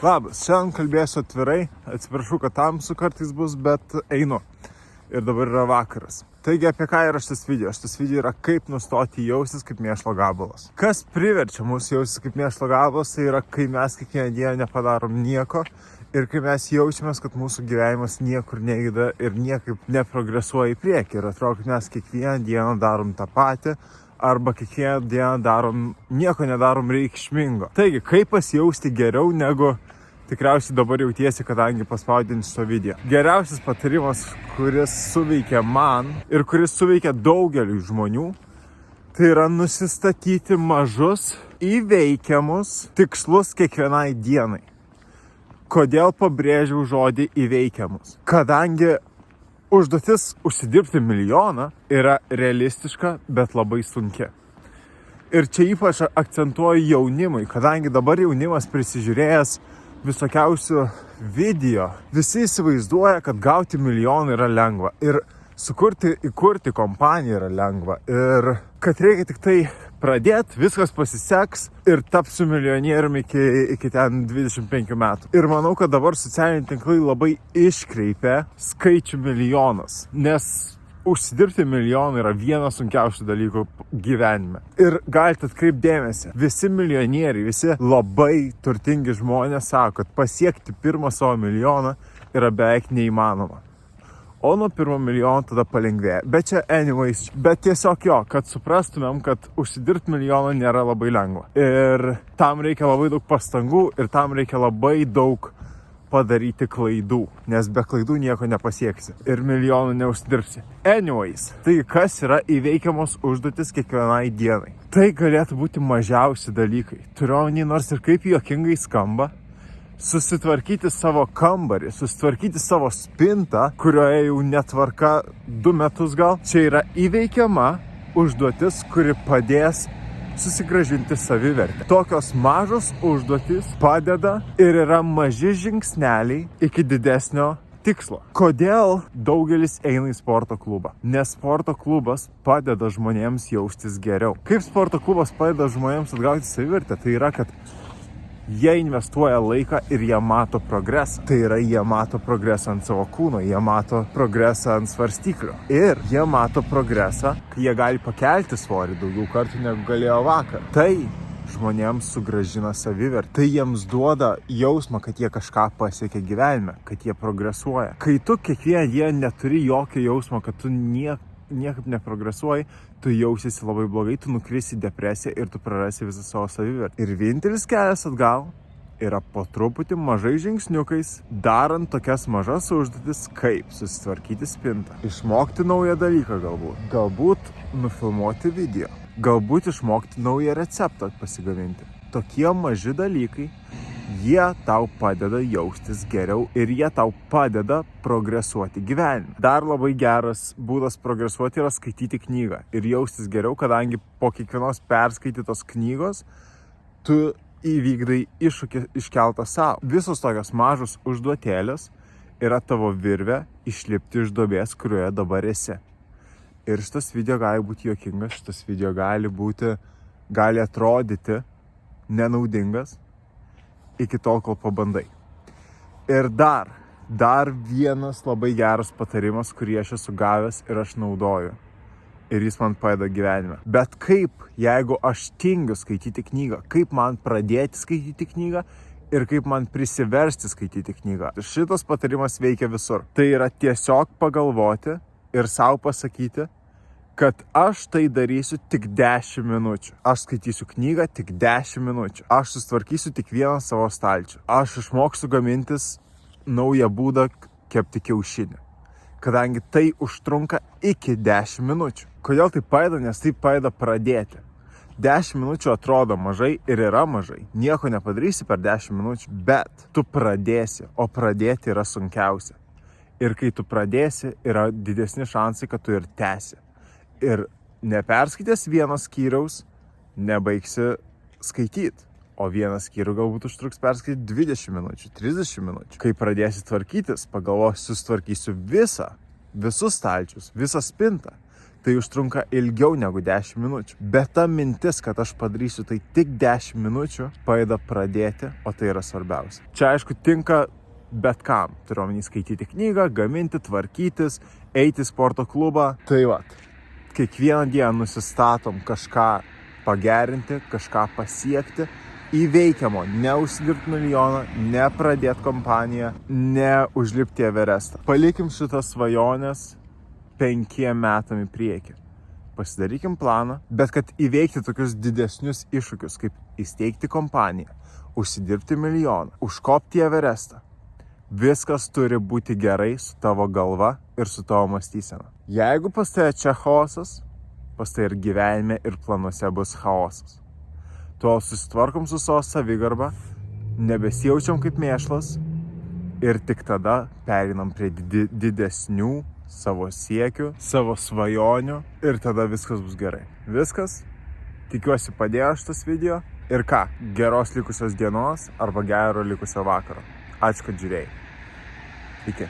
Labas, šiandien kalbėsiu atvirai, atsiprašau, kad tamsu kartais bus, bet einu. Ir dabar yra vakaras. Taigi apie ką yra šitas video? Šitas video yra kaip nustoti jaustis kaip mėšlo gabalas. Kas priverčia mūsų jaustis kaip mėšlo gabalas, tai yra kai mes kiekvieną dieną nepadarom nieko ir kai mes jaučiamės, kad mūsų gyvenimas niekur nejuda ir niekaip neprogresuoja į priekį. Ir atrodo, kad mes kiekvieną dieną darom tą patį arba kiekvieną dieną nieko nedarom reikšmingo. Taigi, kaip pasijausti geriau negu tikriausiai dabar jautiesi, kadangi paspaudinti šito video. Geriausias patarimas, kuris suveikia man ir kuris suveikia daugeliui žmonių, tai yra nusistatyti mažus, įveikiamus tikslus kiekvienai dienai. Kodėl pabrėžiau žodį įveikiamus? Kadangi užduotis užsidirbti milijoną yra realistiška, bet labai sunki. Ir čia ypač akcentuoju jaunimui, kadangi dabar jaunimas prisižiūrėjęs visokiausių video. Visi įsivaizduoja, kad gauti milijoną yra lengva ir įkurti kompaniją yra lengva. Ir kad reikia tik tai pradėti, viskas pasiseks ir tapsiu milijonieriumi iki ten 25 metų. Ir manau, kad dabar socialiniai tinklai labai iškreipia skaičių milijonas, nes užsidirbti milijoną yra vienas sunkiausių dalykų gyvenime. Ir galite atkreipti dėmesį, visi milijonieriai, visi labai turtingi žmonės sako, kad pasiekti pirmą savo milijoną yra beveik neįmanoma. O nuo pirmo milijono tada palengvėja. Bet čia anyways, bet tiesiog kad suprastumėm, kad užsidirbti milijoną nėra labai lengva. Ir tam reikia labai daug pastangų ir tam reikia labai daug padaryti klaidų, nes be klaidų nieko nepasieksi ir milijonų neužsidirbsi. Anyways, tai kas yra įveikiamos užduotis kiekvienai dienai? Tai galėtų būti mažiausi dalykai. Turiu nors ir kaip juokingai skamba, susitvarkyti savo kambarį, susitvarkyti savo spintą, kurioje jau netvarka 2 metus gal. Čia yra įveikiama užduotis, kuri padės susigrąžinti savivertę. Tokios mažos užduotys padeda ir yra maži žingsneliai iki didesnio tikslo. Kodėl daugelis eina į sporto klubą? Nes sporto klubas padeda žmonėms jaustis geriau. Kaip sporto klubas padeda žmonėms atgauti savivertę? Tai yra, kad jie investuoja laiką ir jie mato progresą. Tai yra, jie mato progresą ant savo kūno, jie mato progresą ant svarstyklių. Ir jie mato progresą, kai jie gali pakelti svorį daugiau kartų negu galėjo vakar. Tai žmonėms sugrąžina savivertę. Tai jiems duoda jausmą, kad jie kažką pasiekia gyvenime, kad jie progresuoja. Kai tu kiekvieną dieną neturi jokio jausmo, kad tu niekaip neprogresuoji, tu jausiesi labai blogai, tu nukrisi į depresiją ir tu prarasi visą savo savivertę. Ir vienintelis kelias atgal yra po truputį mažai žingsniukais, darant tokias mažas užduotis, kaip susitvarkyti spintą, išmokti naują dalyką galbūt nufilmuoti video, galbūt išmokti naują receptą pasigaminti. Tokie maži dalykai, jie tau padeda jaustis geriau ir jie tau padeda progresuoti gyvenime. Dar labai geras būdas progresuoti yra skaityti knygą ir jaustis geriau, kadangi po kiekvienos perskaitytos knygos tu įvykdai iššūkį iškeltą savo. Visos tokios mažos užduotėlės yra tavo virvė išlipti iš duobės, kurioje dabar esi. Ir šitas video gali būti juokingas, šitas video gali atrodyti nenaudingas, iki tol, kol pabandai. Ir dar vienas labai geras patarimas, kurį aš esu gavęs ir aš naudoju. Ir jis man padeda gyvenime. Bet jeigu aš tingiu skaityti knygą, kaip man pradėti skaityti knygą ir kaip man prisiversti skaityti knygą. Šitas patarimas veikia visur. Tai yra tiesiog pagalvoti ir savo pasakyti, kad aš tai darysiu tik 10 minučių. Aš skaitysiu knygą tik 10 minučių. Aš susitvarkysiu tik vieną savo stalčių. Aš išmoksiu gamintis naują būdą kepti kiaušinį. Kadangi tai užtrunka iki 10 minučių. Kodėl tai padeda? Nes tai padeda pradėti. 10 minučių atrodo mažai ir yra mažai. Nieko nepadarysi per 10 minučių, bet tu pradėsi, o pradėti yra sunkiausia. Ir kai tu pradėsi, yra didesni šansai, kad tu ir tęsi. Ir neperskaitęs vieno skyriaus, nebaigsi skaityti. O vieną skyrių galbūt užtruks perskaityti 20 minučių, 30 minučių. Kai pradėsi tvarkytis, pagalvosiu, sutvarkysiu visus stalčius, visą spintą. tai užtrunka ilgiau negu 10 minučių. Bet ta mintis, kad aš padarysiu tai tik 10 minučių, padeda pradėti, o tai yra svarbiausia. Čia aišku tinka bet kam. Turiu omeny skaityti knygą, gaminti, tvarkytis, eiti į sporto klubą. Tai va, kiekvieną dieną nusistatom kažką pagerinti, kažką pasiekti, įveikiamo, neužsidirbti milijoną, nepradėti kompaniją, neužlipti Everestą. Palikim šitas svajonės 5 metam į priekį. Pasidarykim planą, bet kad įveikti tokius didesnius iššūkius, kaip įsteigti kompaniją, užsidirbti milijoną, užkopti Everestą, viskas turi būti gerai su tavo galva ir su tavo mąstysena. Jeigu pas tai čia chaosas, pas tai ir gyvenime ir planuose bus chaosas. Tuo susitvarkom su savo savigarba, nebesijaučiam kaip mėšlas ir tik tada pereinam prie didesnių savo siekių, savo svajonių ir tada viskas bus gerai. Viskas, tikiuosi padėjo šitas video ir ką, geros likusios dienos arba gero likusio vakaro. Ačiū, kad žiūrėjai. Iki.